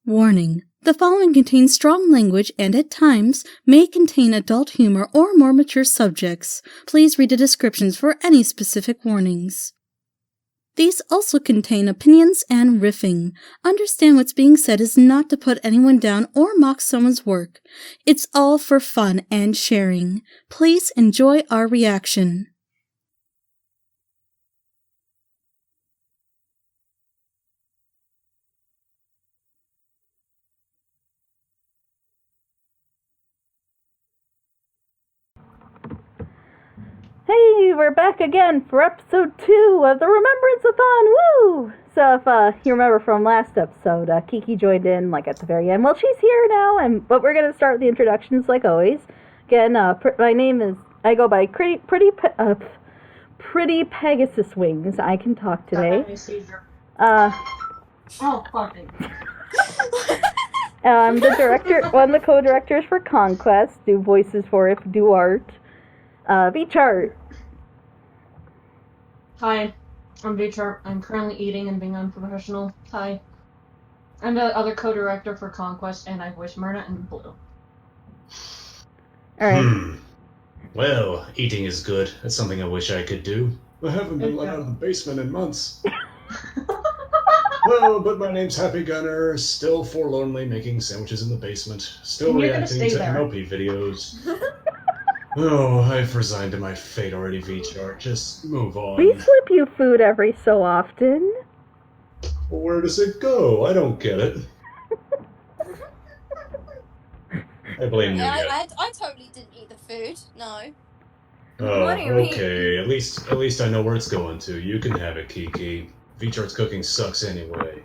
Warning. The following contains strong language and, at times, may contain adult humor or more mature subjects. Please read the descriptions for any specific warnings. These also contain opinions and riffing. Understand what's being said is not to put anyone down or mock someone's work. It's all for fun and sharing. Please enjoy our reaction. Hey, we're back again for episode 2 of the Remembranceathon, woo! So if you remember from last episode, Kiki joined in like at the very end. Well, she's here now, but we're going to start the introductions like always. Again, my name is, I go by Pretty Pegasus Wings. I can talk today. I'm the director, one of the co-directors for Conquest, do voices for it, do art. V-Chart. Hi, I'm V-Chart. I'm currently eating and being unprofessional. Hi. I'm the other co-director for Conquest, and I voice Myrna and Blue. Alright. Well, eating is good. That's something I wish I could do. I haven't been let out of the basement in months. Well, but my name's Happy Gunner, still forlornly making sandwiches in the basement, still reacting to MLP videos. Oh, I've resigned to my fate already, V-Chart. Just move on. We slip you food every so often. Well, where does it go? I don't get it. I blame you guys. I totally didn't eat the food, no. Oh, What do you mean? okay. At least I know where it's going to. You can have it, Kiki. V-Chart's cooking sucks anyway.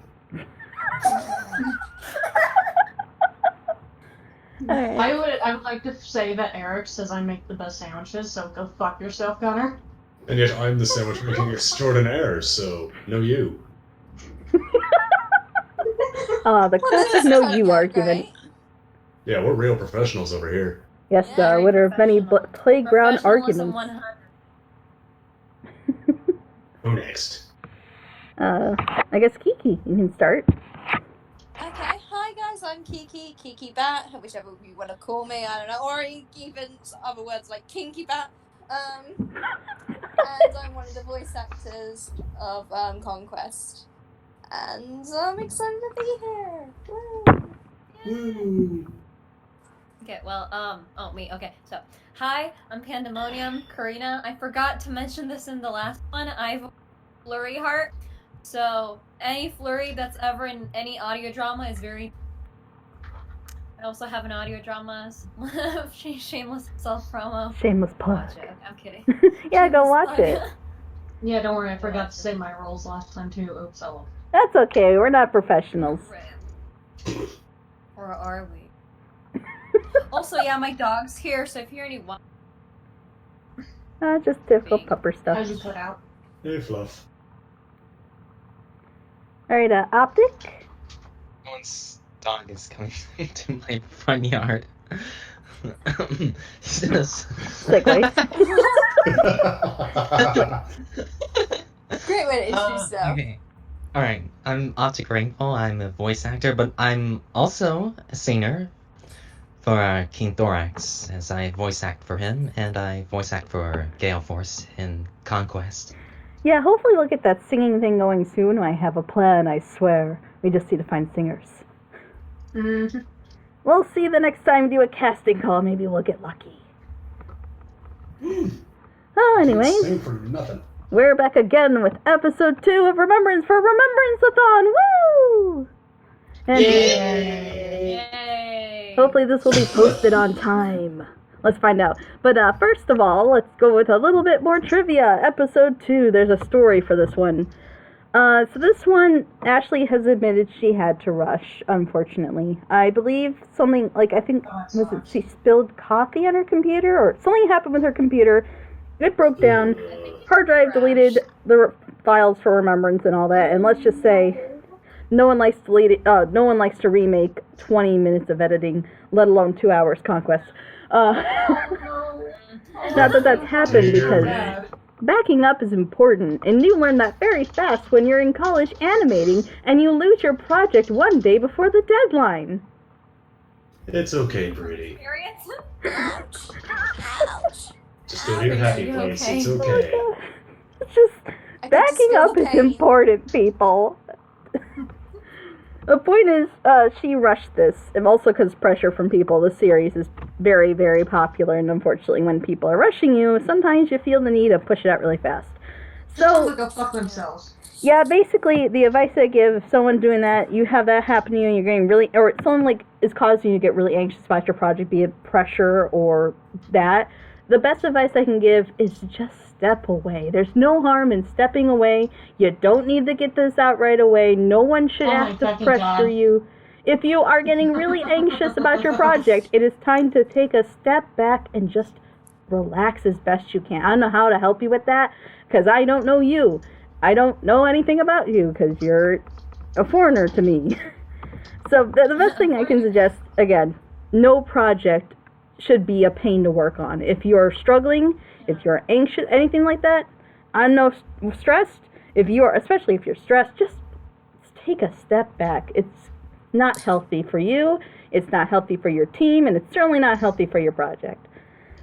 Alright. I would like to say that Eric says I make the best sandwiches, so go fuck yourself, Gunner. And yet I'm the sandwich making extraordinaire, so no you. The classic no you argument. Right? Yeah, we're real professionals over here. Yes, Yeah, winner of many playground Professionalism arguments. 100. Who next? I guess Kiki, you can start. Okay, hi guys, I'm Kiki Bat, whichever you want to call me, I don't know, or even other words like Kinky Bat. And I'm one of the voice actors of Conquest. And I'm excited to be here. Woo! Woo. Okay, well, me, okay, so, hi, I'm Pandemonium, Karina. I forgot to mention this in the last one. I've Flurry Heart, so any flurry that's ever in any audio drama is very... I also have an audio drama, shameless self-promo. Shameless plug. Watch it, I'm kidding. Yeah, go watch it. Yeah, don't worry, I forgot to say my roles last time too. Oops, hello. That's okay, we're not professionals. Or are we? Also, yeah, my dog's here, so if you hear any Just typical pupper stuff. How'd you put out? Hey, Fluff. Alright, Optic? Someone's dog is coming into my front yard. Segue. Great way to introduce yourself. Okay. Alright, I'm Optic Rainbow. I'm a voice actor, but I'm also a singer for King Thorax, as I voice act for him, and I voice act for Gale Force in Conquest. Yeah, hopefully we'll get that singing thing going soon. I have a plan, I swear. We just need to find singers. Mm-hmm. We'll see the next time we do a casting call. Maybe we'll get lucky. Oh, anyways, Sing for nothing. we're back again with episode 2 of Remembrance for Remembranceathon. Woo! And Yay! hopefully this will be posted on time. Let's find out. But first of all, let's go with a little bit more trivia. Episode 2, there's a story for this one. So this one, Ashley has admitted she had to rush, unfortunately. I believe something, was it she spilled coffee on her computer? Or something happened with her computer. It broke down. Hard drive deleted the files for Remembrance and all that. And let's just say, no one likes to remake 20 minutes of editing, let alone 2 hours Conquest. Not that that's happened because Backing up is important, and you learn that very fast when you're in college animating and you lose your project one day before the deadline. It's okay, Brady. Ouch. Just go to your happy you place. okay? It's okay. It's just, I can backing just up feel is pain. important, people. The point is, she rushed this, and also because pressure from people. The series is very, very popular, and unfortunately, when people are rushing you, sometimes you feel the need to push it out really fast. Sounds So, like go fuck themselves. yeah, basically, the advice I give, if someone doing that, you have that happen to you, and you're getting really, or someone like is causing you to get really anxious about your project, be it pressure or that, the best advice I can give is just step away. There's no harm in stepping away. You don't need to get this out right away. No one should Oh my have to fucking pressure God. you. If you are getting really anxious about your project, it is time to take a step back and just relax as best you can. I don't know how to help you with that, because I don't know you. I don't know anything about you, because you're a foreigner to me. So the best thing I can suggest, again, no project should be a pain to work on. If you're struggling, if you're anxious, anything like that, I'm no stressed. If you are, especially if you're stressed, just take a step back. It's not healthy for you, it's not healthy for your team, and it's certainly not healthy for your project.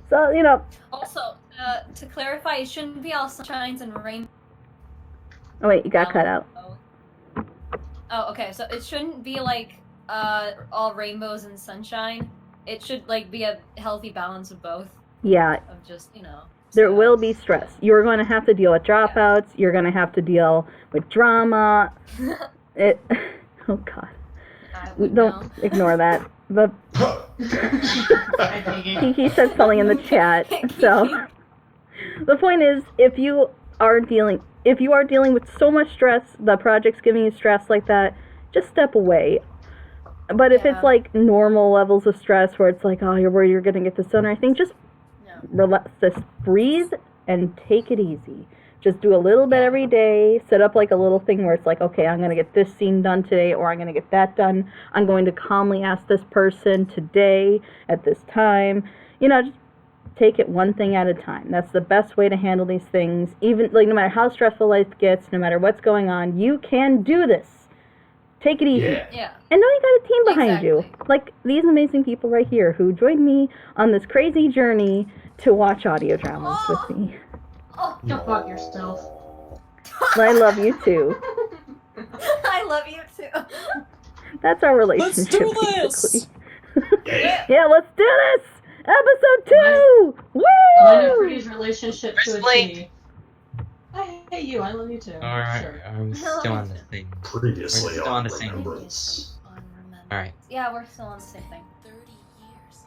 So, you know... Also, to clarify, it shouldn't be all sunshines and rainbows. Oh wait, you got cut out. Oh, okay, so it shouldn't be like, all rainbows and sunshine. It should, like, be a healthy balance of both. Yeah, Of just, you know... there will be stress. You're going to have to deal with dropouts. You're going to have to deal with drama. Oh God. Don't ignore that. But Kiki said something in the chat. So the point is, if you are dealing with so much stress, the project's giving you stress like that, just step away. But if it's like normal levels of stress where it's like, oh, you're worried you're going to get this done or anything, just relax, just breathe and take it easy. Just do a little bit every day. Set up like a little thing where it's like, okay, I'm going to get this scene done today, or I'm going to get that done. I'm going to calmly ask this person today at this time. You know, just take it one thing at a time. That's the best way to handle these things. Even, like, no matter how stressful life gets, no matter what's going on, you can do this. Take it easy. Yeah. And know you got a team behind you. Like these amazing people right here who joined me on this crazy journey to watch audio dramas with me. Oh, Go fuck yourself. I love you too. I love you too. That's our relationship. Let's do this! Basically. Yeah, let's do this! Episode 2! Woo! Mine and Pretty's relationship to a T. I hate you, I love you too. Alright, Sure. I'm still on the thing. Previously We're still on on the same. Remembrance. Alright. Yeah, we're still on the same thing. 30 years.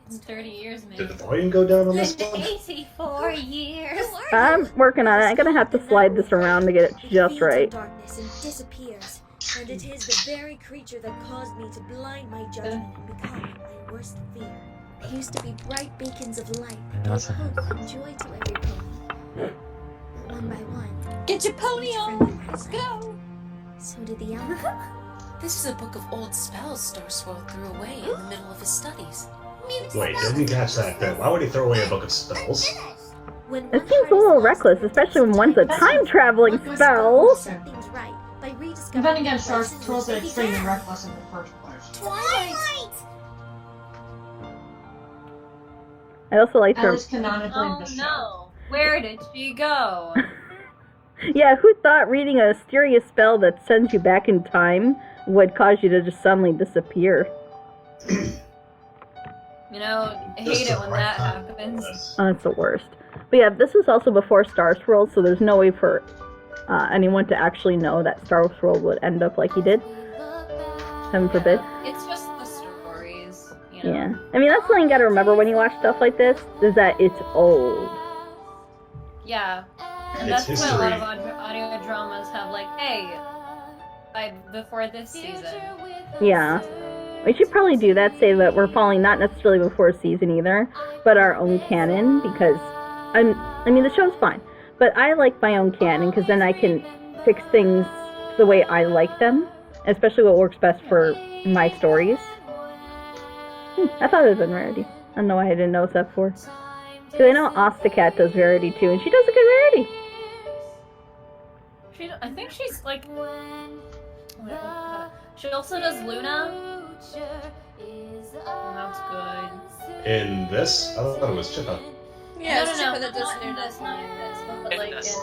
It's 30 years, man. Did the volume go down on this one? 84 years. I'm working on it. I'm gonna have to slide this around to get it just right. Darkness and disappears, and it is the very creature that caused me to blind my judgment and become my worst fear. They used to be bright beacons of light that gave Awesome. hope and joy to every pony. But one by one, Get your pony each on! friendly Let's light go! went. So did the young. This is a book of old spells Star Swirl threw away in the middle of his studies. Wait, didn't catch that bit. Why would he throw away a book of spells? When It one seems heart a is little lost, reckless, especially when one's a time-traveling spell. set things right by And rediscovering then again, the Star places in Trolls which are they extremely began. reckless in the first place. Twilight! I'd also like At to... least canonically in Oh the show. no. Where did she go? Yeah, who thought reading a mysterious spell that sends you back in time would cause you to just suddenly disappear? You know, I Just hate the it when right that time for happens. this. Oh, it's the worst. But yeah, this was also before Star Swirl, so there's no way for anyone to actually know that Star Swirl would end up like he did. Heaven forbid. It's just the stories, you know. Yeah. I mean, that's something you gotta remember when you watch stuff like this, is that it's old. Yeah. And It's that's why a lot of history. audio dramas have like, hey, before this season. Yeah. We should probably do that, say that we're following not necessarily before season either, but our own canon, because I mean, the show's fine, but I like my own canon, because then I can fix things the way I like them, especially what works best for my stories. I thought it was in Rarity. I don't know why I didn't notice that before. Because I know Ostacat does Rarity too, and she does a good I think she's like. She also does Luna. That's good. In this? I thought it was Chippa. Yeah, no, Chippa that does not in Luna. this, not in this, but In like this. in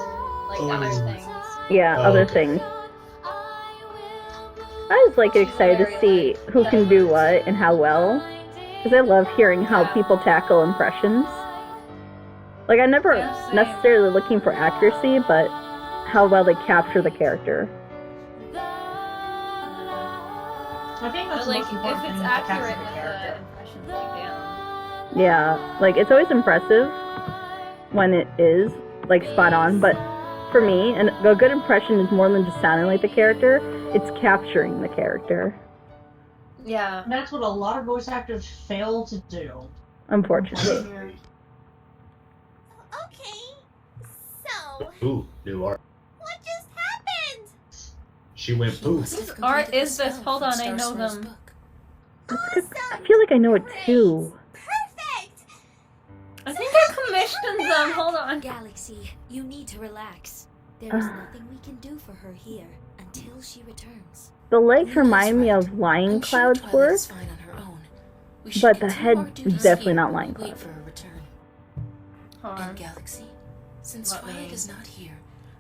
like Oh. other things. Yeah, Oh, other okay. things. I was like excited to see who can do what and how well, because I love hearing how people tackle impressions. Like I'm never necessarily looking for accuracy, but how well they capture the character. I think that's But the like, most if important it's thing to accurate capture the with character. the impressions, like damn. Yeah, like it's always impressive when it is like spot on, but for me, a good impression is more than just sounding like the character, it's capturing the character. Yeah. That's what a lot of voice actors fail to do. Unfortunately. Okay, so Ooh, new art. what just happened? She went He poof. must have Art completed the is this? spell Hold from on, I know Star-Swirl's them. book. I feel like I know it too. Perfect! I think I commissioned them. Hold on. Galaxy, you need to relax. There is nothing we can do for her here until she returns. The legs Luna's remind me right. of Lion I'm sure Cloud's Twilight work, is fine on her own. We should but the continue head our is duties definitely here not and Lion wait Cloud. for her return. Hold And on. Galaxy, since What Twilight mean? is not here,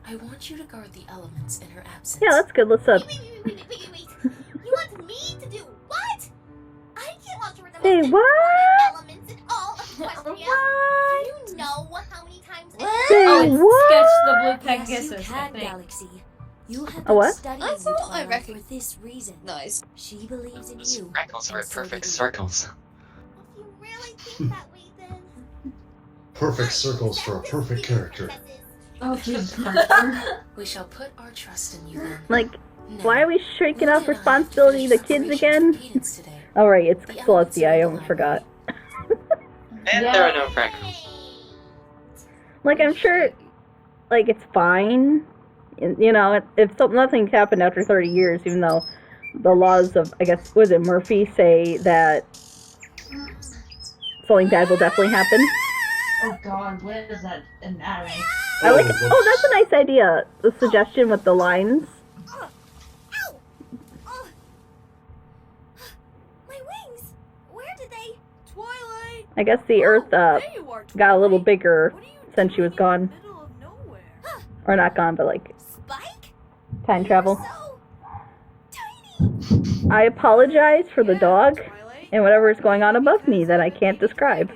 I want you to guard the elements in her absence. Yeah, that's good. Let's up. Wait. You want me to do what? I can't alter the Say most what? important elements in all of Equestria. What? Do you know how many times Say Oh, it's what? Sketch the Blue Yes, Pegasus, you I can, think. Galaxy. You have A been what? studying I with thought I Twilight for recognized- this reason. Nice. She believes in Those you. freckles are and so perfect do you. circles. If you really think that way, then Perfect circles for a perfect character. Oh, Jesus We shall put our trust in you then. Like, Now, why are we shaking Luna off and I have to responsibility to finish kids preparations again? for Cadence today. Alright, it's The elements Celestia, are I in the almost library. forgot. And Yeah. there are no freckles. Like, I'm sure, like, it's fine. You know, if nothing happened after 30 years, even though the laws of, I guess, was it Murphy, say that something bad will definitely happen. Oh God, what is that anatomy? I like it. whoops. Oh, that's a nice idea. The suggestion with the lines. Ow! Oh. My wings! Where did they? Twilight! I guess the Earth There you are, got a little Twilight. bigger What are you since she was doing in gone. the middle of nowhere? Or not gone, but like Spike? time travel. So tiny! I apologize for the Yeah, dog Twilight. and whatever is going on above me that I can't describe.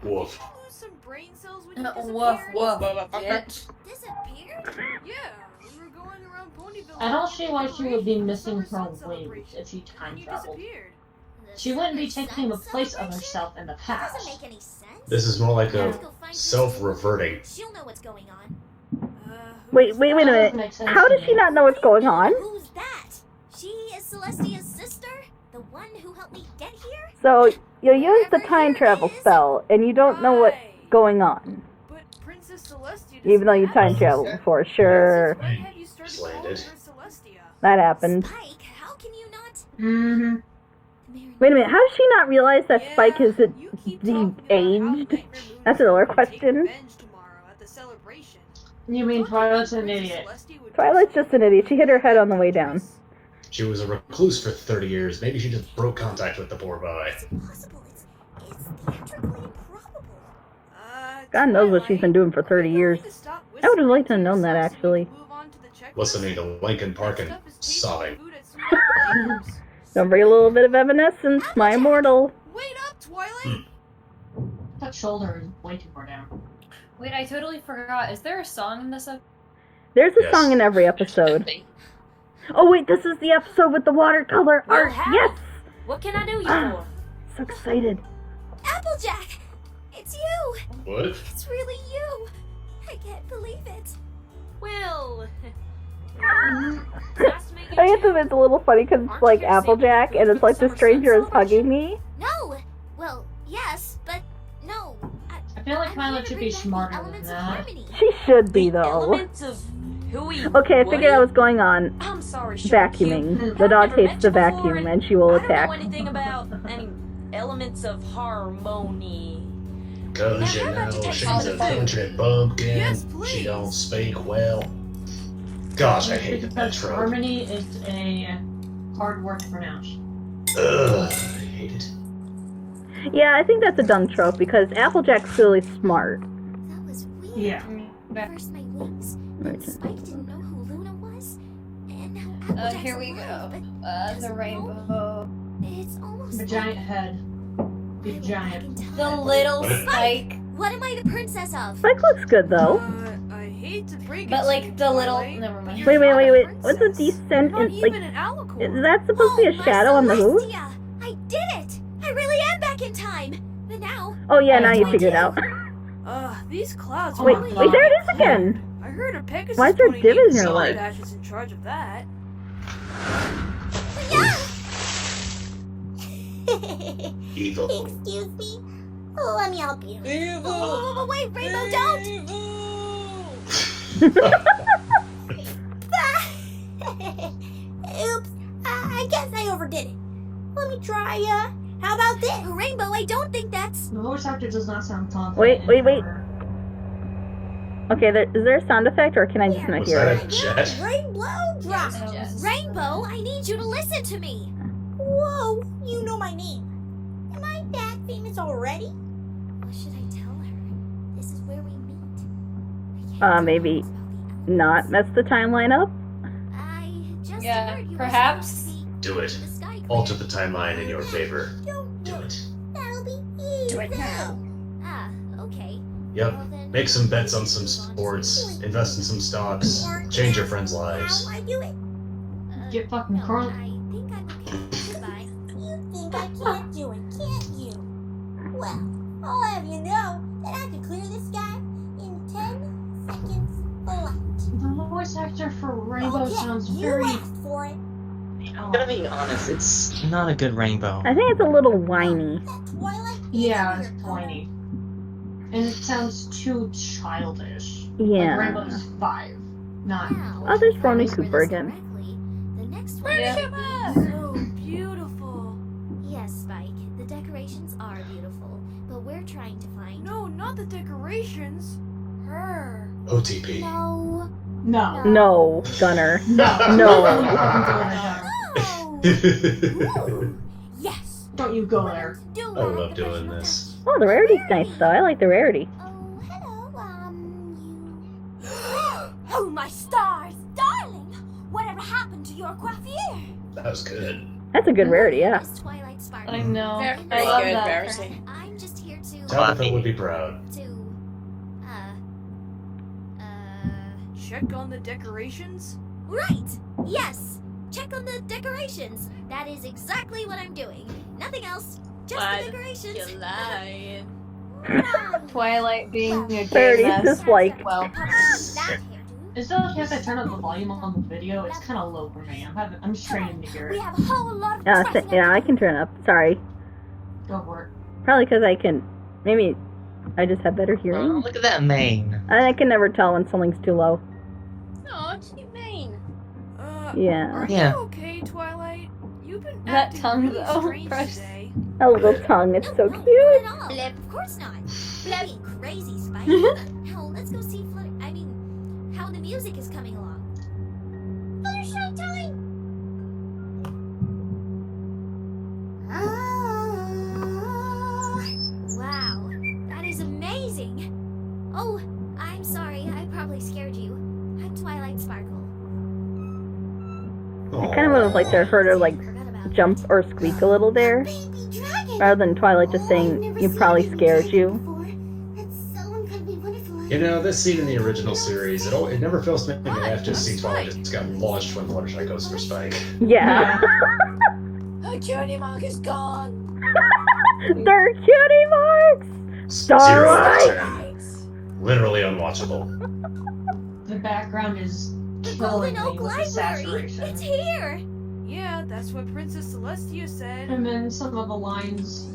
Woof. Did you lose some brain cells when you Woof, disappeared? woof, Bitch. Disappeared? Yeah, we were going around Ponyville. I don't see why she would be for missing summer her sun wings celebration, if she time and you traveled. disappeared. She wouldn't be Summer taking the sun place of celebration? herself in the That doesn't past. make any sense. This is more like Let's a go find her. self-reverting. She'll know what's going on. Wait a minute. How does she not know what's going on? Who's that? She is Celestia's sister? The one who helped me get here? So you use the time travel spell and you don't know what's going on. But Princess Celestia Even though you doesn't time have traveled before, sure. When have you started Just calling her landed. Celestia? That happened. Spike, how can you not? Mm-hmm. Wait a minute, how does she not realize that Spike is You keep talking about how de-aged? Nightmare Moon That's is another going to take question. revenge tomorrow at the celebration. You mean Thought Twilight's an Princess idiot? Celestia would do Twilight's just an idiot. She hit her head on the way down. She was a recluse for 30 years. Maybe she just broke contact with the poor boy. It's impossible. It's theatrically improbable. God knows what she's been doing for 30 years. I would have liked to have known that, actually. Listening to Linkin Park and sobbing. Don't bring a little bit of evanescence, my immortal. Wait up, Twilight! That shoulder is way too far down. Wait, I totally forgot. Is there a song in this episode? There's a Yes. song in every episode. Oh wait, this is the episode with the watercolor art. Yes! What can I do you Ah, for? so excited. Applejack! It's you! What? It's really you! I can't believe it. Well, I guess it's a little funny because it's like Applejack and it's like the stranger is hugging me. No! Well, yes, but no. I feel like I'm Twilight here to should bring be back the smarter than elements of that. harmony. She should be the though. elements of hooey. Okay, I figured out what's going on. I'm sorry, Sugar Cube. Vacuuming. The dog I've never hates the met you before, vacuum and she will I don't attack. know anything about any elements of harmony. Cause you know she's a country bumpkin. Yes, She please. don't speak well. Gosh, I hate that Because trope. harmony is a hard word to pronounce. Ugh, I hate it. Yeah, I think that's a dumb trope because Applejack's really smart. That was weird. Yeah. First my wings, Right. then Spike didn't know who Luna was, and now Applejack's Here we alive, go. but The rainbow. it's almost The giant like head. The I went giant. back in time. The little What? spike. What am I the princess of? Spike looks good though. I hate to break it But to like you, the little. Twilight. Never mind. Wait. You're not a What's the princess. descent You're not in like? even an alicorn. Is that supposed to be a shadow on the hoof? Celestia! I did it! I really am back in time! But now, Oh yeah, now you I figured it do. out. These clouds. Wait, are really wait, there it is again. I heard a Pegasus. Why is there pony div in named your Twilight leg? Ash is in charge of that. Evil. Excuse me? Let me help you. Oh, wait, Rainbow, don't! Oops, I guess I overdid it. Let me try, how about this? Rainbow, I don't think that's... The voice actor does not sound confident. Wait. Okay, is there a sound effect or can I just not Was hear that it? a jet? Rainbow drop. Yes. Rainbow, I need you to listen to me. Whoa, you know my name. Am I that famous already? What should I tell her? This is where we meet. Maybe not mess the timeline up? I just Yeah, heard you perhaps. were supposed to Do be it. the Sky Alter Queen. the timeline in your favor. Don't Do worry, it. that'll be easy. Do it now. Ah, okay. Yep. Well, then, Make some bets on some sports. Invest in some stocks. Change your friends' lives. How I do it? Get fucking No, crunk. I think I'm okay. Goodbye. You think I can't do it, can't you? Well, I'll have you know that I can clear the sky in 10 seconds flat. The voice actor for Rainbow Okay, sounds you very. asked for it. I'm gonna be honest, it's not a good rainbow. I think it's a little whiny. That Twilight is Yeah, weird, it's whiny. And it sounds too childish. Yeah. Like Rainbow's 5, not. Wow. Oh, there's Ronnie If I Cooper remember again. this correctly, the next one Yeah. So beautiful. Yes, Spike. The decorations are beautiful, but we're trying to find. No, not the decorations. Her. OTP. No. No. No, Gunner. No. No. Ooh, yes. Don't you go there. Do I have love the doing professional this. Oh, the rarity's nice though. I like the rarity. touch. Oh, hello. You. Oh, my stars, darling! Whatever happened to your coiffure? That was good. That's a good rarity, yeah. Miss Twilight Sparkle. I know. Very, I very love good, that. Verity. I'm just here to. Tabitha would be proud. Check on the decorations. Right! Yes! Check on the decorations. That is exactly what I'm doing. Nothing else. Just What? the decorations. You're lying. Right. Twilight being a gay Rarity's mess. just like, Well, That hairdo. Is it okay if I turn up the volume on the video? It's kind of low for me. I'm straining to hear We it. have a whole lot of dressing yeah, I up to can turn it up. Sorry. Go for it. Probably because I can. Maybe I just have better Oh, hearing. look at that mane. I can never tell when something's too low. Oh, cute mane. Yeah. Are Yeah. you okay, Twilight? You've been That acting tongue, really though, strange Chris. today. A little tongue. It's so No, cute. not at all. Blip. Of course not. Being crazy, Spike. Now let's go see how the music is coming along. Fluttershy time. Wow, that is amazing. Oh, I'm sorry. I probably scared you. I'm Twilight Sparkle. I kind of would have liked to have heard her like Forgot about jump or squeak a little there, Baby dragon. rather than Twilight just saying you probably scared you. You know, this scene in the original series, it never feels like I have to see Twilight just got launched when Fluttershy goes for Spike. Yeah. Her cutie mark is gone. They're cutie marks. 0 out Starlight. of 10. Literally unwatchable. The background is The killing Golden me Oak with the Library. saturation. It's here. Yeah, that's what Princess Celestia said. And then some of the lines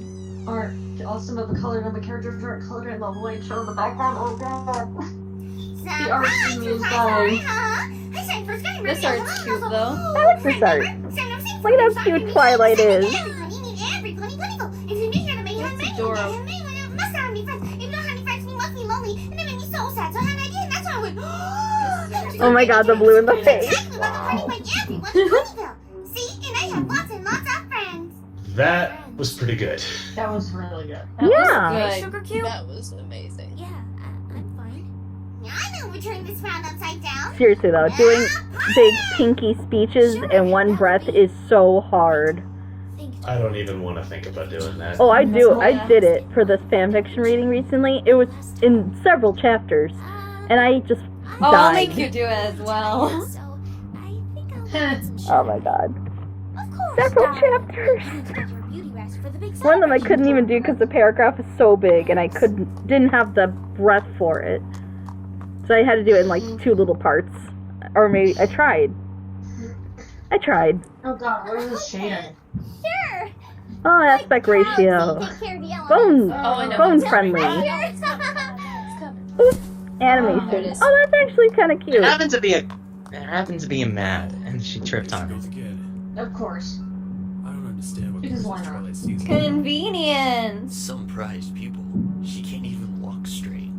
aren't. Some of the coloring on the characters aren't colored in the way show in the background. Oh god. The art team is dying. This art's cute though. I like this art. Look at how cute Twilight is. It's adorable. Oh my god, the blue in the face. Exactly what happened when everyone in Ponyville. See, and I have lots and lots of friends. That was pretty good. That was really good. Yeah. Sugar cube? That was amazing. Yeah, I'm fine. I know we're turning this round upside down. Seriously though, doing big pinky speeches in one breath is so hard. I don't even want to think about doing that. Oh, I do. I did it for this fanfiction reading recently. It was in several chapters, and I just Oh, died. I'll make you do it as well. So, I think I'll have some Oh my god. Of course. Several chapters. You need to get your beauty rest for the big One of them I celebration couldn't even do because the paragraph is so big, and I didn't have the breath for it. So I had to do it in like 2 little parts. Or maybe I tried. Oh god, what is this shading? Sure. Oh, aspect ratio. Take care of the Bone, I know. bone friendly. Oops, animation. Oh, that's actually kind of It cute. happened to be a mad, and she tripped on it. Of course. I don't understand what Because why not? Twilight sees. Convenience. Some prized pupil. She can't even walk straight.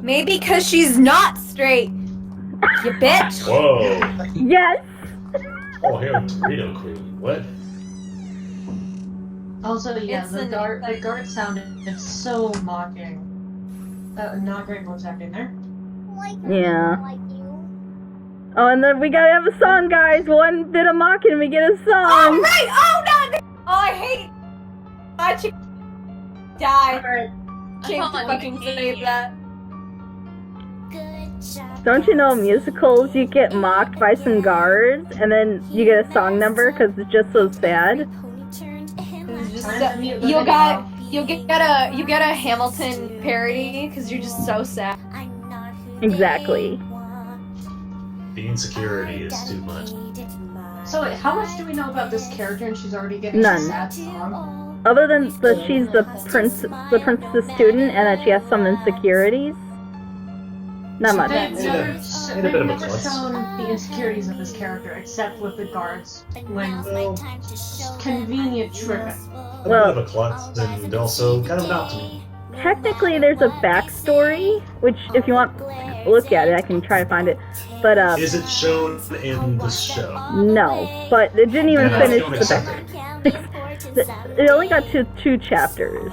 Maybe because she's not straight. You bitch. Whoa! Yes. Oh, here, Dorito Queen. What? Also, yeah, It's the an- guard sounded so mocking. Not great voice acting there. Yeah. Oh, and then we gotta have a song, guys. One bit of mocking, and we get a song. Oh, right! Oh, no! Oh, I hate it. I should die. Can't fucking say that. Good job. Don't you know musicals, you get mocked by some guards, and then you get a song number because it's just so sad? It's just so, you get a Hamilton parody because you're just so sad. Exactly. The insecurity is too much. So wait, how much do we know about this character and she's already getting None. a sad song? Other than she's the princess student, and that she has some insecurities. Not much. They've Yeah. never, And a bit they've of a never klutz. shown the insecurities of this character except with the guards when convenient tripping. A bit of a klutz, and also kind of an optimist. Technically, there's a backstory, which if you want to look at it, I can try to find it. But Is it shown in the show? no. But it didn't even Yeah, finish don't the accept back. It only got to 2 chapters.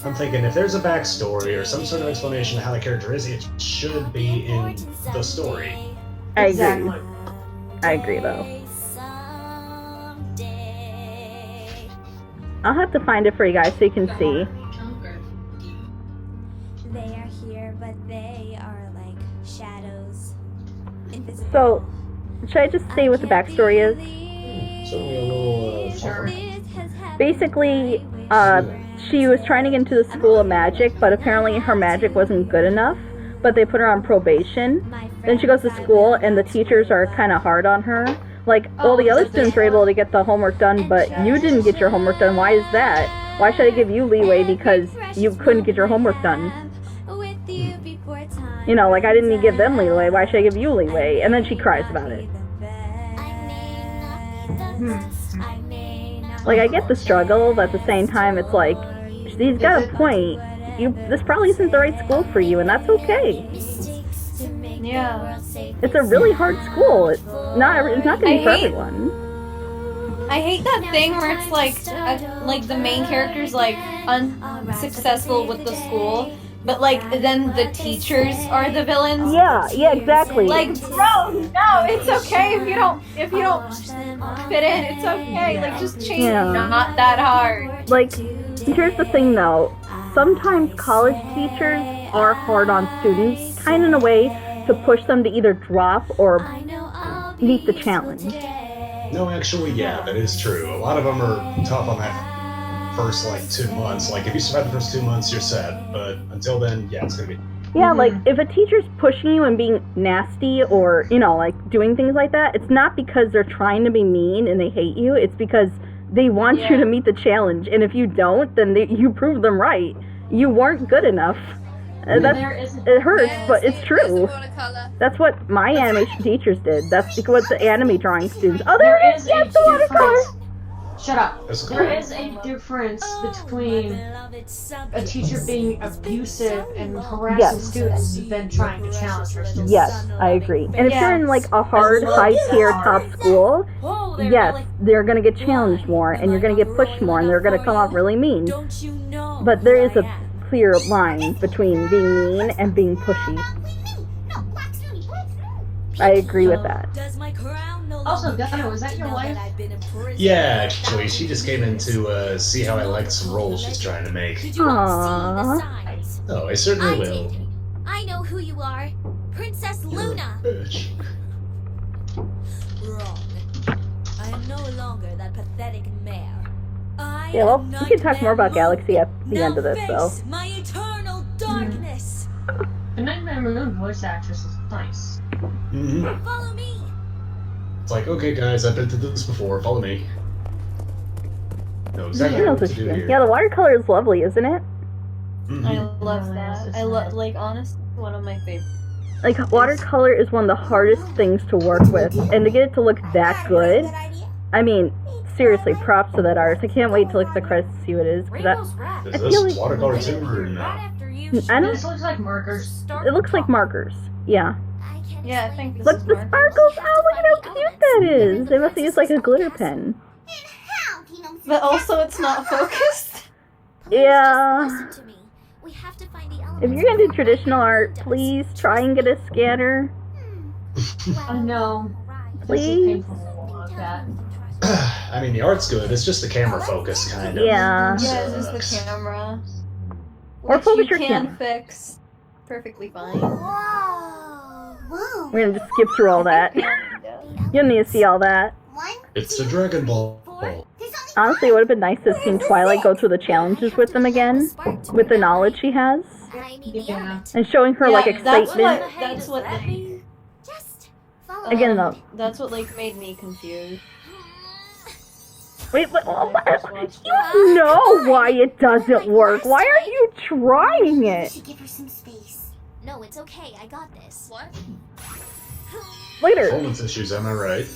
I'm thinking if there's a backstory or some sort of explanation of how the character is, it should be in the story. I agree. Exactly. I agree, though. I'll have to find it for you guys so you can see. They are here, but they are like shadows. Invisible. So, should I just say what the backstory is? Certainly a little Sure. Basically, she was trying to get into the school of magic, but apparently her magic wasn't good enough, but they put her on probation. Then she goes to school, and the teachers are kind of hard on her. Like, all the other students were able to get the homework done, but you didn't get your homework done. Why is that? Why should I give you leeway because you couldn't get your homework done? You know, like, I didn't give them leeway. Why should I give you leeway? And then she cries about it. Like, I get the struggle, but at the same time, it's like, he's got a point. This probably isn't the right school for you, and that's okay. Yeah. It's a really hard school. It's not going to be for everyone. I hate that thing where it's like the main character's like unsuccessful with the school, but like then the teachers are the villains. Yeah, exactly. Like, bro, no, it's okay if you don't fit in. It's okay. Like, just change. Yeah. Not that hard. Like, here's the thing though. Sometimes college teachers are hard on students, kind of in a way to push them to either drop or meet the challenge. No, actually, yeah, that is true. A lot of them are tough on that first, 2 months. Like, if you survive the first 2 months, you're set. But until then, yeah, it's gonna be... Yeah, like, if a teacher's pushing you and being nasty or, doing things like that, it's not because they're trying to be mean and they hate you. It's because they want you to meet the challenge. And if you don't, then you prove them right. You weren't good enough. It hurts, but it's true. That's what my animation teachers did. That's what the anime drawing students... Oh, there is! Yes, the watercolor! Shut up. That's There great. is a difference between a teacher being abusive and harassing Yes. students than trying to challenge her students. Yes, I agree. And if Yeah. you're in like a hard, high-tier top school, yes, they're gonna get challenged more, and you're gonna get pushed more, and they're gonna come off really mean. But there is a clear line between being mean and being pushy. I agree with that. Also, Gunnar, was that your wife? Yeah, actually, she just came in to see how I like some rolls she's trying to make. Aww. Oh, I certainly will. I know who you are. Princess Luna. Bitch. Wrong. I am no longer that pathetic mare. I Yeah, well, am we can talk more about Galaxy at the end of this, though. face my eternal darkness. The Nightmare Moon voice actress is nice. Mm-hmm. Follow me. It's like, okay, guys, I've been through this before. Follow me. Know exactly She knows what what to she's do doing. here. Yeah, the watercolor is lovely, isn't it? Mhm. I love that. I love, like, honestly, one of my favorites. Like, watercolor is one of the hardest things to work with, and to get it to look that good, I mean, seriously, props to that artist. I can't wait to look at the credits to see what it is. 'Cause Is I feel this like watercolor too, or no? I This don't. looks like markers. It looks like markers. Yeah. Yeah, I think this Look, is the Mark. sparkles! Oh, look at how cute that is! They must have used like a glitter pen. But also, it's not focused. Yeah. Listen to me. We have to find the elements. If you're gonna do traditional art, please try and get a scanner. I know. This is Please. painful to look at. I mean, the art's good. It's just the camera focus, kind of. Yeah. Yeah, it's just the camera. Or Which focus you your can camera. fix perfectly fine. We're gonna just skip through all that. You don't need to see all that. It's the Dragon Ball. Honestly, it would have been nice to have seen Twilight go through the challenges with them again, with the knowledge she has, Yeah. and showing her like that's excitement. what Again, though. That's what like made me confused. Wait, but you know why it doesn't work. Why are you trying it? Give her some space. No, it's okay. I got this. What? Later. Performance issues, am I right?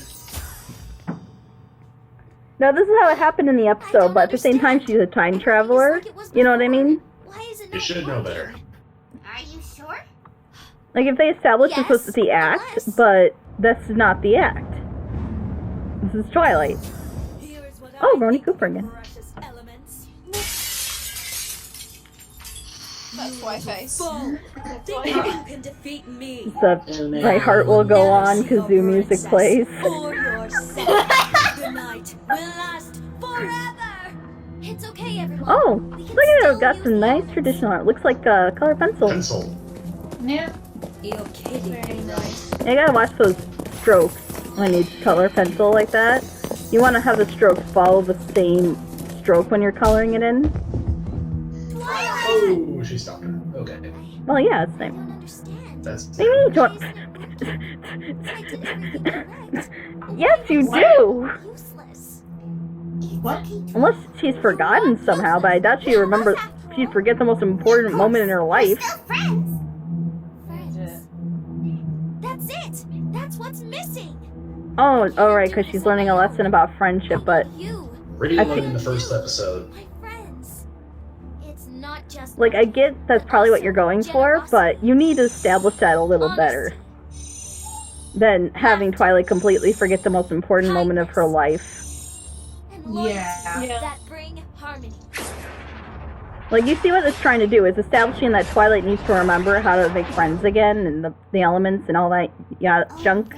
No, this is how it happened in the episode, but at the same time, she's a time traveler. You know what I mean? You should know better. Are you sure? Like, if they established this was the act, but that's not the act. This is Twilight. Oh, Roni Cooper again. That's why face. can defeat me. My heart will go on, kazoo music plays. The night will last forever. It's okay, everyone. Oh, look at it, I've got some nice traditional art. Looks like a color pencil. Pencil. Yeah. You're kidding. You gotta watch those strokes when you color pencil like that. You want to have the strokes follow the same stroke when you're coloring it in. Oh, she stopped her. Okay. Well, yeah, it's nice. That's. What do you mean you don't? Yes, you do! What? Unless she's forgotten somehow, but I doubt she remembers. She'd forget the most important moment in her life. That's it. That's what's missing. Oh, right, because she's learning a lesson about friendship, but Pretty I low think- in the first episode. It's not just like, I get that's probably what you're going for, but you need to establish that a little better than having Twilight completely forget the most important moment of her life. Yeah. that bring harmony. Like, you see what it's trying to do is establishing that Twilight needs to remember how to make friends again, and the elements and all that junk.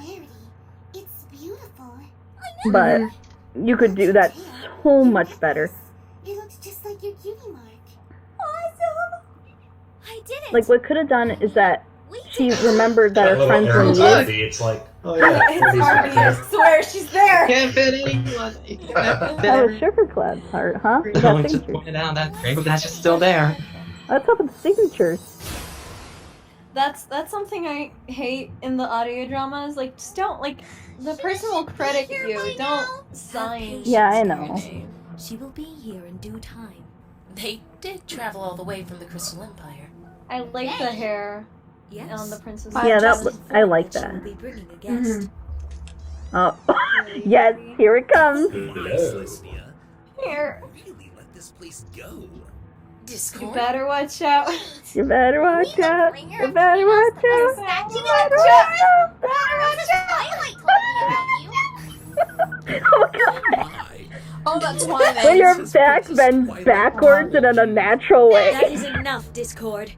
It's beautiful. But you could do that so much better. It looks just like your cutie mark. Awesome. I did it. Like, what could have done is that she remembered that her little friends were arrows needed. It's like, oh yeah. It's Harmony, I swear, she's there! Can't fit anyone. Oh, a Sugar Cloud's heart, huh? You got Someone just signatures. pointed out that Rainbow Dash is still there. What's up with the signatures? That's something I hate in the audio dramas. Like, just don't, like, the person will credit you. Don't sign. Yeah, I know. She will be here in due time. They did travel all the way from the Crystal Empire. I like the hair Yes. on the princess. Yeah, I like She that. will be bringing a guest. Oh, yes, here it comes. Hello. Here. Really let this place go. Discord? You better watch out. You better watch out. You better watch out. Statue You better watch out. Twilight told me about you. Oh god. Oh, that's Twilight. When your back bends backwards and in a natural way. That is enough, Discord.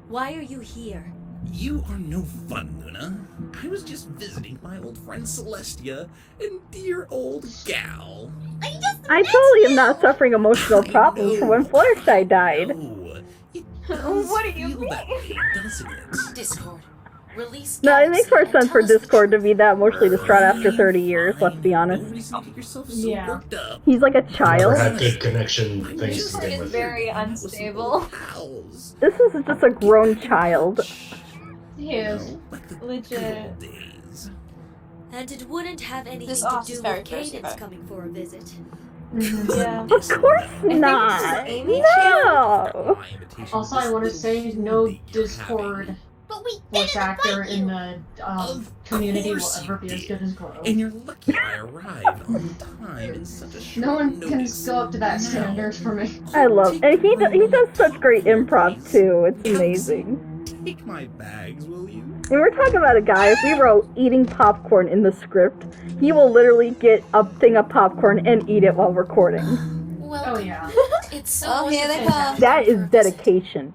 Why are you here? You are no fun, Luna. I was just visiting my old friend Celestia and dear old Gal. I totally am not suffering emotional problems from when Fluttershy died. No, it What do you feel that mean? way, doesn't it? Discord. Release No, it makes more Galaxy and sense for tell us the Discord to be that emotionally distraught after 30 years, let's be No honest. reason to get yourself so Yeah. worked up. He's like a Never child. had good connection things Just to begin is with. very unstable. Pals. This is just a grown child. He is. Like the Legit. good old days. And it wouldn't have anything This to office do is very with cozy, Cadence though. coming for a visit. Yeah. Of course not. No. Also, I want to say no Discord But we voice didn't actor invite in you. the Of community will course ever you be as did. good as Glow. And you're lucky I arrived on time in such a short No one can notice. go up to that standard for me. I love, and he does such great improv too. It's amazing. Take my bags, will you? And we're talking about a guy. If we wrote eating popcorn in the script, he will literally get a thing of popcorn and eat it while recording. Well, Oh yeah. it's so Oh, here they wonderful come. to That have is her visit. dedication.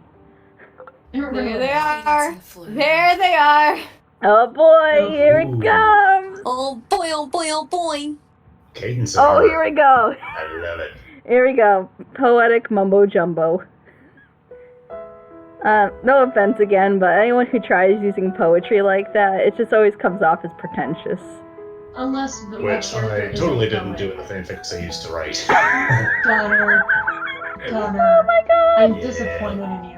There they Cadence are. and Fleur. There they are. Oh boy, here it Ooh. comes. Oh boy, oh boy, oh boy. Cadence. Oh, here we go. I love it. Here we go. Poetic mumbo jumbo. No offense again, but anyone who tries using poetry like that, it just always comes off as pretentious. Unless the Which character I is totally a didn't poet. do in the fanfics I used to write. Gunner. Oh my god! I'm Yeah. disappointed in you.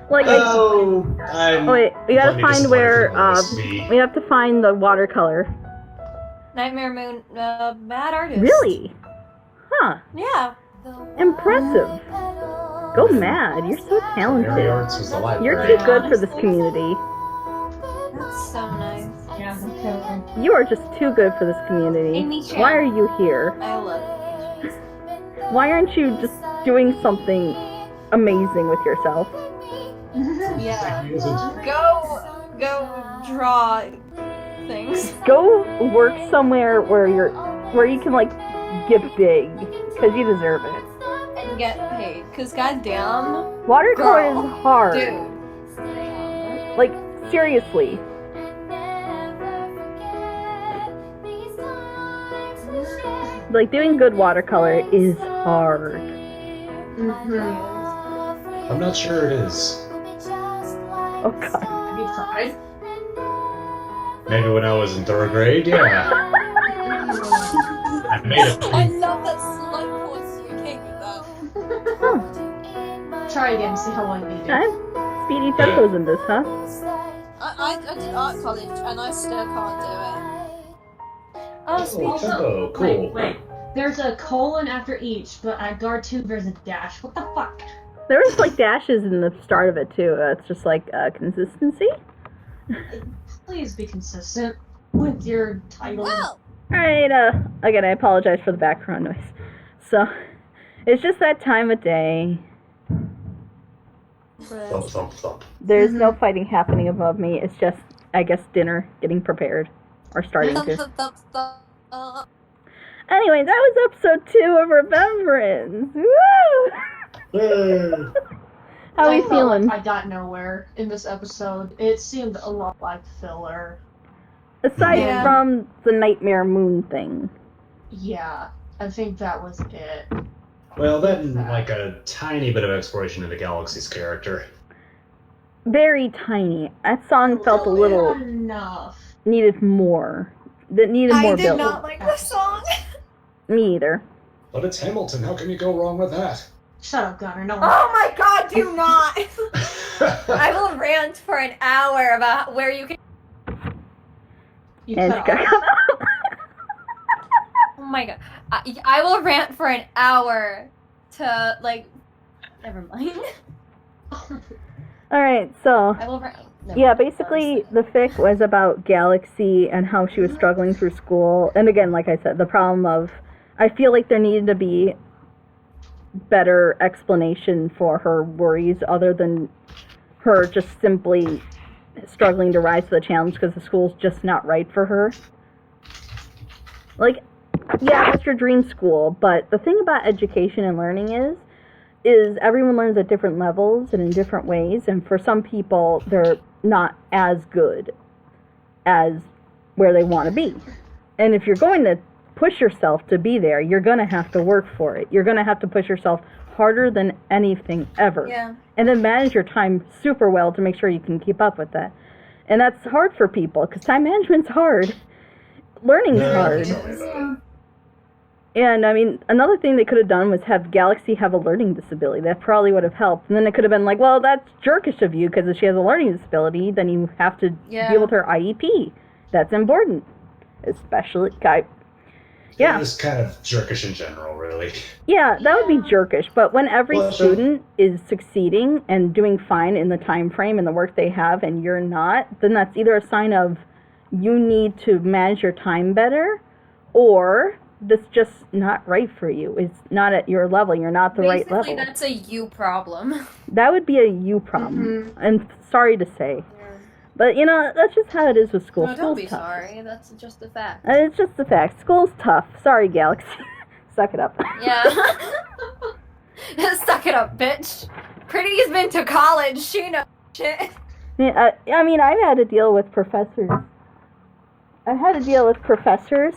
Like, Oh, I'm wait, we gotta plenty find disappointed where, in OSB. we have to find the watercolor. Nightmare Moon, mad artist. Really? Huh. Yeah. Impressive. Go mad, you're so Mary talented. Arts was the library. You're too good for this community. That's so nice. Yeah, okay. You are just too good for this community. Amy Chan. Why are you here? I love it. Why aren't you just doing something amazing with yourself? Yeah. He isn't. Go draw things. Go work somewhere where you can like get big, cause you deserve it. And get paid. Cause goddamn, Watercolor Girl, is hard. dude. Like seriously. Like doing good watercolor is hard. I'm not sure it is. Oh god. Have you tried? Maybe when I was in third grade, yeah. I made I a love that slow pause you gave me that. Try again, see how long you do. Okay. Speedy Tempo's in this, huh? I did art college and I still can't do Oh, Oh, tempo, cool. Wait. There's a colon after each, but at guard 2 there's a dash. What the fuck? There was like dashes in the start of it too. It's just like consistency. Please be consistent with your title. Well, Alright, again, I apologize for the background noise. So, it's just that time of day. thump, thump, thump. There's no fighting happening above me. It's just, I guess, dinner getting prepared. Or starting thump, to. thump, thump, thump. Anyway, that was episode 2 of Remembrance. Woo! Yay. How are I you felt feeling? like I got nowhere in this episode. It seemed a lot like filler. Aside Yeah. from the Nightmare Moon thing. Yeah, I think that was it. Well, then, like a tiny bit of exploration into Galaxy's character. Very tiny. That song felt a little enough. needed more. That needed more I did build. not like the song. Me either. But it's Hamilton, how can you go wrong with that? Shut up, Gunner. No one. Oh my god, do not! I will rant for an hour about where you can. You And cut off. Oh my god. I will rant for an hour to, like. Never mind. Alright, so. I will rant. Never Yeah, mind. basically, the fic was about Galaxy and how she was struggling through school. And again, like I said, the problem of, I feel like there needed to be better explanation for her worries other than her just simply struggling to rise to the challenge because the school's just not right for her. Like, yeah, that's your dream school, but the thing about education and learning is everyone learns at different levels and in different ways, and for some people, they're not as good as where they want to be. And if you're going to push yourself to be there, you're going to have to work for it. You're going to have to push yourself harder than anything ever. Yeah. And then manage your time super well to make sure you can keep up with that. And that's hard for people, because time management's hard. Learning's hard. And, I mean, another thing they could have done was have Galaxy have a learning disability. That probably would have helped. And then it could have been like, well, that's jerkish of you, because if she has a learning disability, then you have to deal with her IEP. That's important. Especially, yeah. It was kind of jerkish in general, really. Yeah, that would be jerkish. But when every student is succeeding and doing fine in the time frame and the work they have, and you're not, then that's either a sign of you need to manage your time better, or that's just not right for you. It's not at your level. You're not the right level. Basically, that's a you problem. That would be a you problem. I'm sorry to say. But, you know, that's just how it is with school. No, don't be sorry. That's just a fact. It's just a fact. School's tough. Sorry, Galaxy. Suck it up. Yeah. Suck it up, bitch. Pretty's been to college. She knows shit. Yeah, I mean, I've had to deal with professors. I've had to deal with professors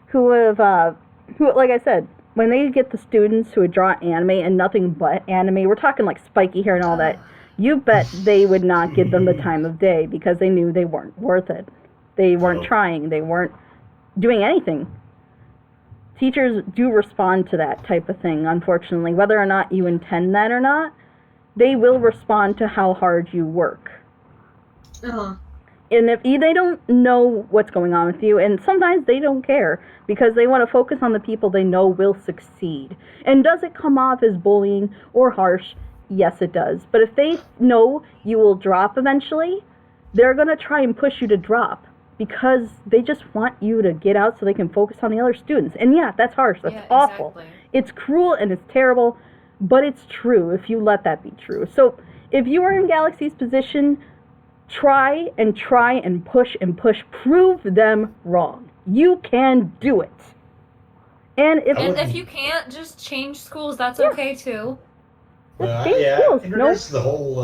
who have, who, like I said, when they get the students who would draw anime and nothing but anime, we're talking like spiky hair and all that, you bet they would not give them the time of day because they knew they weren't worth it. They weren't trying. They weren't doing anything. Teachers do respond to that type of thing, unfortunately. Whether or not you intend that or not, they will respond to how hard you work. Uh-huh. And if they don't know what's going on with you, and sometimes they don't care because they want to focus on the people they know will succeed. And does it come off as bullying or harsh? Yes, it does. But if they know you will drop eventually, they're going to try and push you to drop because they just want you to get out so they can focus on the other students. And yeah, that's harsh. That's awful. Exactly. It's cruel and it's terrible, but it's true if you let that be true. So if you are in Galaxy's position, try and push and push. Prove them wrong. You can do it. And if you can't, just change schools. That's okay too. In regards to the whole,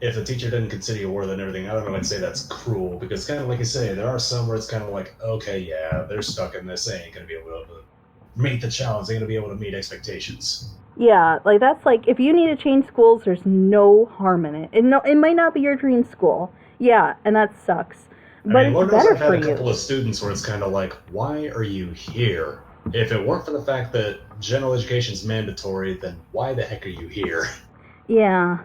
if the teacher didn't consider you worth it and everything, I don't know, I'd say that's cruel, because kind of like you say, there are some where it's kind of like, okay, yeah, they're stuck in this, they ain't going to be able to meet the challenge, they're going to be able to meet expectations. Yeah, like that's like, if you need to change schools, there's no harm in it. It might not be your dream school. Yeah, and that sucks. But it's better for you. I've had a couple of students where it's kind of like, why are you here? If it weren't for the fact that general education is mandatory, then why the heck are you here? Yeah.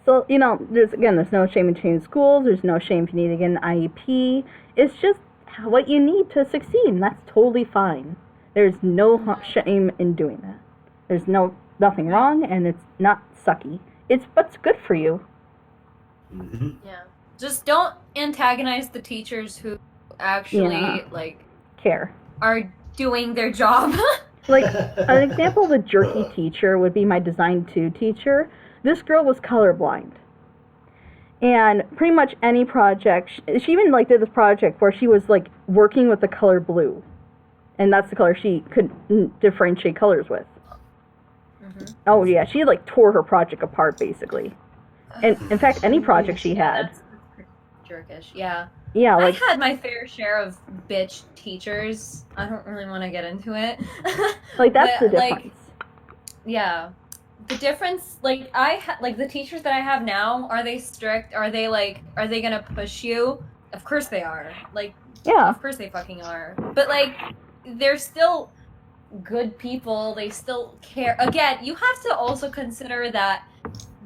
So, you know, there's no shame in changing schools. There's no shame if you need to get an IEP. It's just what you need to succeed, and that's totally fine. There's no shame in doing that. There's nothing wrong, and it's not sucky. It's what's good for you. Mm-hmm. Yeah. Just don't antagonize the teachers who actually, care. Are doing their job. Like, an example of a jerky teacher would be my Design 2 teacher. This girl was colorblind. And pretty much any project, she even, did this project where she was, working with the color blue. And that's the color she could differentiate colors with. Mm-hmm. Oh, yeah, she, tore her project apart, basically. And, in fact, any project she had. That's jerkish, yeah. Yeah, I had my fair share of bitch teachers. I don't really want to get into it. That's the difference. Yeah. The difference, the teachers that I have now, are they strict? Are they gonna push you? Of course they are. Yeah. Of course they fucking are. But, they're still good people. They still care. Again, you have to also consider that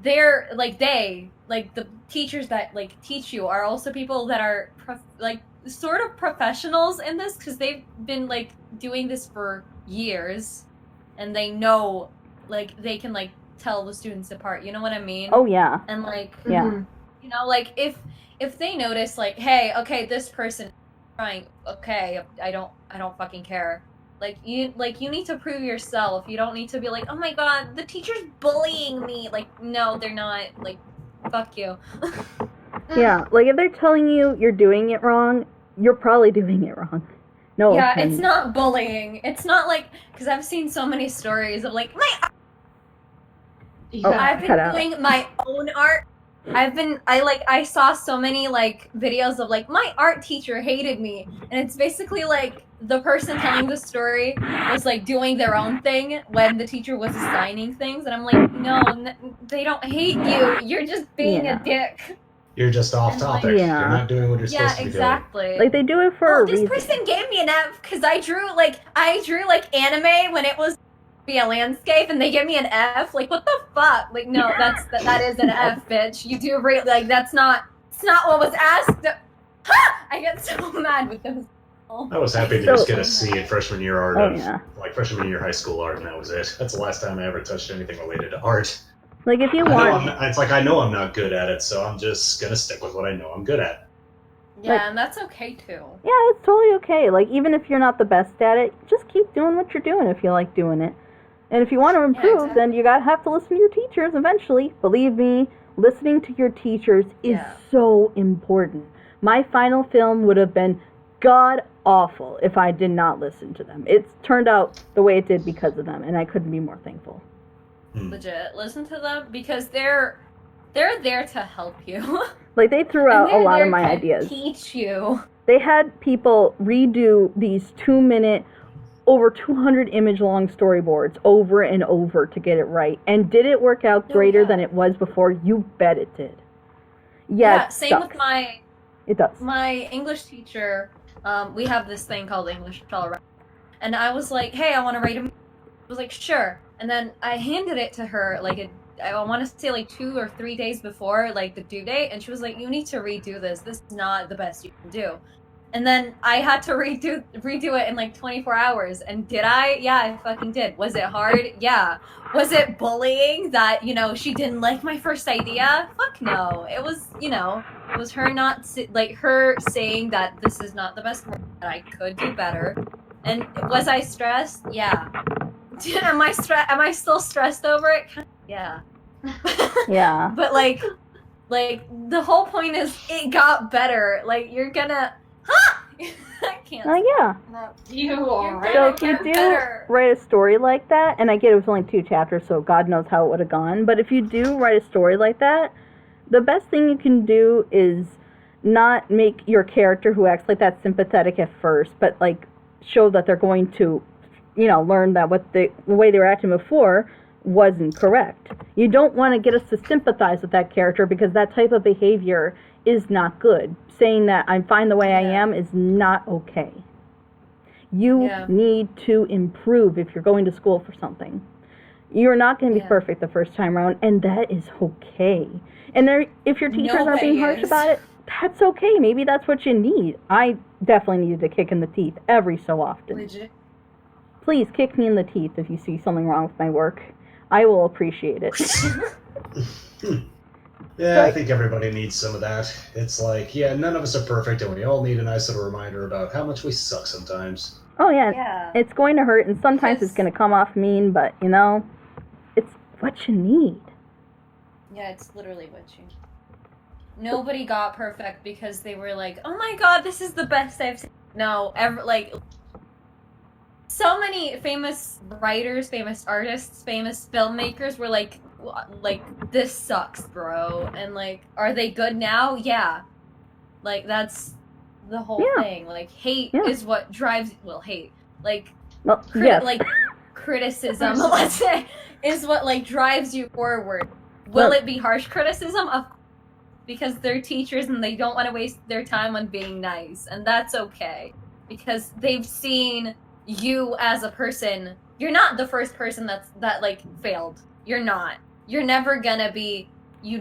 they're, the teachers that, teach you are also people that are, sort of professionals in this, because they've been, doing this for years, and they know, they can, tell the students apart, you know what I mean? Oh, yeah. And, yeah. You know, if they notice, hey, okay, this person is trying, okay, I don't fucking care. Like you need to prove yourself. You don't need to be like, oh my god, the teacher's bullying me. Like, no, they're not. Like, fuck you. Yeah, like if they're telling you you're doing it wrong, you're probably doing it wrong. No. Yeah, offense. it's not bullying. It's not like, because I've seen so many stories of like I've been doing my own art. I saw so many like videos of like my art teacher hated me, and it's basically like the person telling the story was like doing their own thing when the teacher was assigning things, and I'm like, no, they don't hate you. You're just being a dick. You're just off topic. Yeah. You're not doing what you're supposed to be doing. Yeah, exactly. Like they do it for a reason. This person gave me an F because I drew like anime when it was be a landscape, and they give me an F. Like, what the fuck? Like, no, that is an F, bitch. You do like that's not what was asked. I get so mad with those. I was happy to just get a C in freshman year art like freshman year high school art, and that was it. That's the last time I ever touched anything related to art. Like if you want, I know I'm not good at it, so I'm just gonna stick with what I know I'm good at. Yeah, like, and that's okay too. Yeah, it's totally okay. Like even if you're not the best at it, just keep doing what you're doing if you like doing it. And if you want to improve, then you have to listen to your teachers eventually. Believe me, listening to your teachers is so important. My final film would have been god awful if I did not listen to them. It's turned out the way it did because of them, and I couldn't be more thankful. Legit, listen to them because they're there to help you. Like they threw out a lot of my ideas. Teach you. They had people redo these 2-minute, over 200 image long storyboards over and over to get it right. And did it work out greater than it was before? You bet it did. Yeah, same with my. It does. My English teacher. We have this thing called English All, and I was like, hey, I want to write a. I was like, sure. And then I handed it to her like I want to say like 2 or 3 days before like the due date, and she was like, you need to redo this. This is not the best you can do. And then I had to redo it in like 24 hours. And did I? Yeah, I fucking did. Was it hard? Yeah. Was it bullying that, she didn't like my first idea? Fuck no. It was, it was her her saying that this is not the best work, that I could do better. And was I stressed? Yeah. Am I still stressed over it? Yeah. Yeah. But like the whole point is it got better. Like you're gonna I can't. Yeah. No, you are. So if you do write a story like that, and I get it was only 2 chapters, so God knows how it would have gone, but if you do write a story like that, the best thing you can do is not make your character who acts like that sympathetic at first, but like show that they're going to, learn that the way they were acting before wasn't correct. You don't want to get us to sympathize with that character because that type of behavior is not good. Saying that I'm fine the way I am is not okay. You need to improve if you're going to school for something. You're not going to be perfect the first time around, and that is okay. And if your teachers are being harsh about it, that's okay. Maybe that's what you need. I definitely needed a kick in the teeth every so often. Legit. Please kick me in the teeth if you see something wrong with my work. I will appreciate it. Yeah, I think everybody needs some of that. It's like, none of us are perfect, and we all need a nice little reminder about how much we suck sometimes. Oh, yeah. It's going to hurt, and sometimes it's going to come off mean, but, it's what you need. Yeah, it's literally what you need. Nobody got perfect because they were like, oh my god, this is the best I've seen. No, so many famous writers, famous artists, famous filmmakers were like, this sucks, bro. And like, are they good now? Yeah. Like, that's the whole thing. Like, hate is what drives, hate. Like, criticism, let's say, is what like drives you forward. Will it be harsh criticism? Of course, because they're teachers and they don't want to waste their time on being nice. And that's okay. Because they've seen you as a person. You're not the first person that like failed. You're not. You're never gonna be you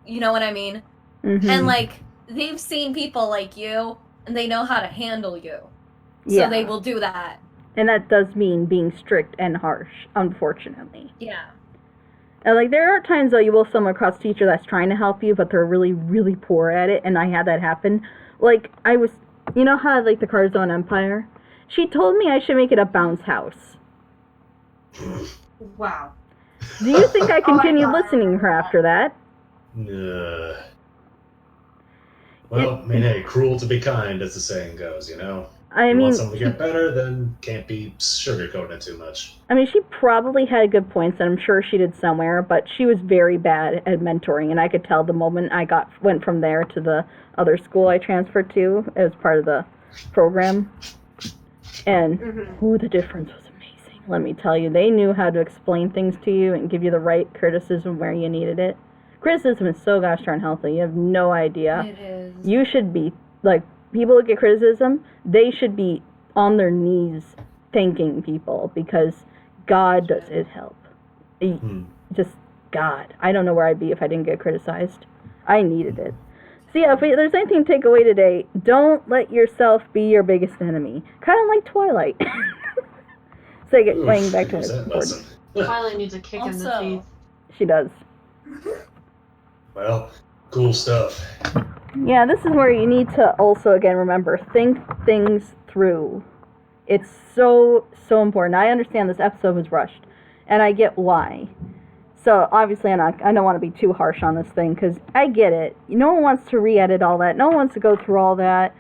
know what I mean? Mm-hmm. And like they've seen people like you and they know how to handle you. So they will do that. And that does mean being strict and harsh, unfortunately. Yeah. And like there are times though you will stumble across a teacher that's trying to help you but they're really, really poor at it, and I had that happen. Like I was, how like the Card Zone Empire? She told me I should make it a bounce house. Wow. Do you think I continued listening to her after that? Well, I mean, hey, cruel to be kind, as the saying goes, you know? I you mean, want something to get better, then can't be sugarcoating it too much. I mean, she probably had good points, and I'm sure she did somewhere, but she was very bad at mentoring, and I could tell the moment I went from there to the other school I transferred to as part of the program. And, the difference was amazing. Let me tell you, they knew how to explain things to you and give you the right criticism where you needed it. Criticism is so gosh darn healthy. You have no idea. It is. You should be, like, people that get criticism, they should be on their knees thanking people because God does it help. Just God. I don't know where I'd be if I didn't get criticized. I needed it. So yeah, if there's anything to take away today, don't let yourself be your biggest enemy. Kind of like Twilight. So I get playing back to it. Twilight needs a kick in the teeth. She does. Well, cool stuff. Yeah, this is where you need to also, again, remember, think things through. It's so, so important. I understand this episode was rushed, and I get why. So, obviously, I don't want to be too harsh on this thing, because I get it. No one wants to re-edit all that. No one wants to go through all that.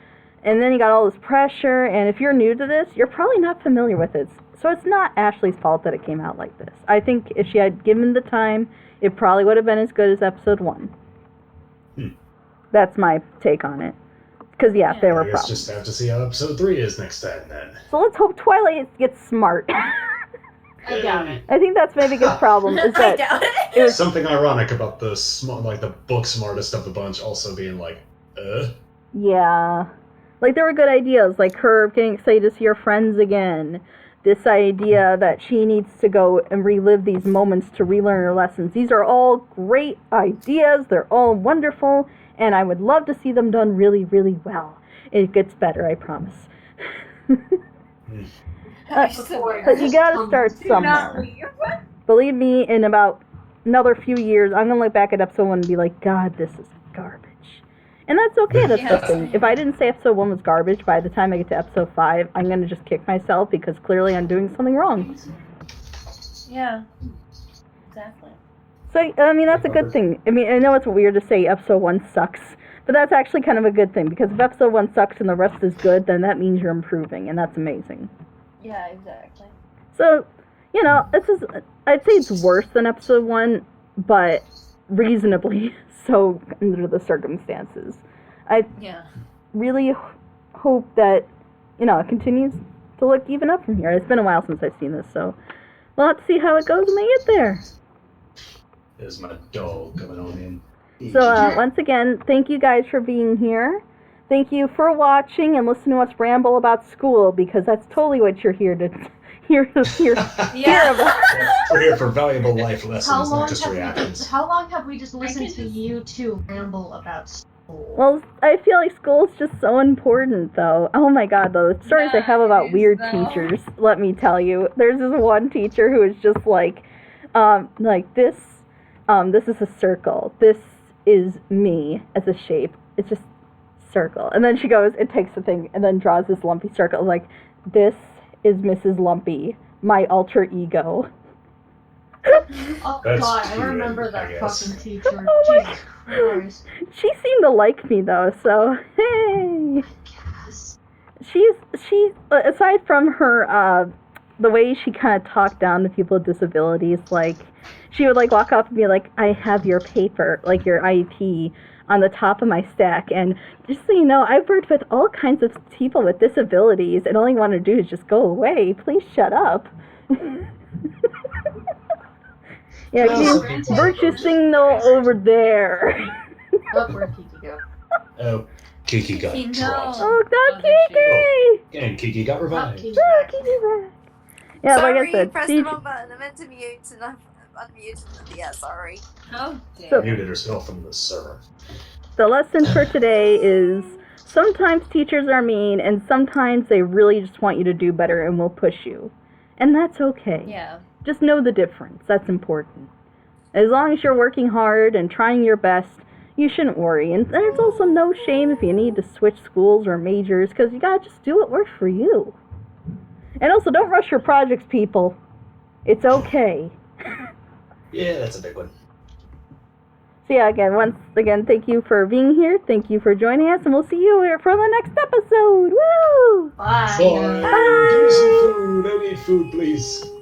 And then you got all this pressure, and if you're new to this, you're probably not familiar with it. So it's not Ashley's fault that it came out like this. I think if she had given the time, it probably would have been as good as episode 1. That's my take on it. Because, yeah, there were I guess problems. just have to see how episode 3 is next time, then. So let's hope Twilight gets smart. I doubt it. I think that's my biggest problem. Is that I doubt it. it was, Something ironic about the the book smartest of the bunch also being like, yeah. Like, there were good ideas, like her getting excited to see her friends again. This idea that she needs to go and relive these moments to relearn her lessons. These are all great ideas. They're all wonderful. And I would love to see them done really, really well. It gets better, I promise. But you gotta start somewhere. Believe me, in about another few years, I'm gonna look back at episode 1 and be like, God, this is garbage. And that's okay, that's the thing. If I didn't say episode 1 was garbage, by the time I get to episode 5, I'm gonna just kick myself because clearly I'm doing something wrong. Yeah. Exactly. So, I mean, that's a good thing. I mean, I know it's weird to say episode 1 sucks, but that's actually kind of a good thing, because if episode 1 sucks and the rest is good, then that means you're improving, and that's amazing. Yeah, exactly. So, you know, I'd say it's worse than episode 1, but reasonably so under the circumstances. I really hope that, you know, it continues to look even up from here. It's been a while since I've seen this, so we'll have to see how it goes when they get there. There's my dog coming on in. So, once again, thank you guys for being here. Thank you for watching and listening to us ramble about school, because that's totally what you're here to hear about. We're here for valuable life lessons, not just reactions. How long have we just listened to you two ramble about school? Well, I feel like school's just so important, though. Oh my god, the stories I have about weird teachers, let me tell you. There's this one teacher who is just like this is a circle. This is me as a shape. It's just circle. And then she goes and takes the thing and then draws this lumpy circle. Like, this is Mrs. Lumpy, my alter ego. Oh That's god, I cute, remember I that guess. fucking teacher. Oh my Jesus Christ. She seemed to like me, though, so, hey. Yes. She aside from her, the way she kind of talked down to people with disabilities, like, she would, like, walk up and be like, I have your paper, like, your IEP, on the top of my stack, and just so you know, I've worked with all kinds of people with disabilities, and all you want to do is just go away. Please shut up. Yeah, virtue signal over there. Oh, where'd Kiki go? Oh, Kiki got dropped. Oh, God, Kiki! And Kiki got revived. Kiki's Oh, back. Kiki's back. Yeah, Sorry, like I said, pressed the wrong button. I meant to mute and I've unmuted. Yeah, sorry. How dare So- Muted herself from the server. the lesson for today is sometimes teachers are mean, and sometimes they really just want you to do better and will push you. And that's okay. Yeah. Just know the difference. That's important. As long as you're working hard and trying your best, you shouldn't worry. And there's also no shame if you need to switch schools or majors, because you gotta just do what works for you. And also, don't rush your projects, people. It's okay. Yeah, that's a big one. So yeah, once again, thank you for being here. Thank you for joining us, and we'll see you here for the next episode. Woo! Bye. Bye. Give me some food. I need food, please.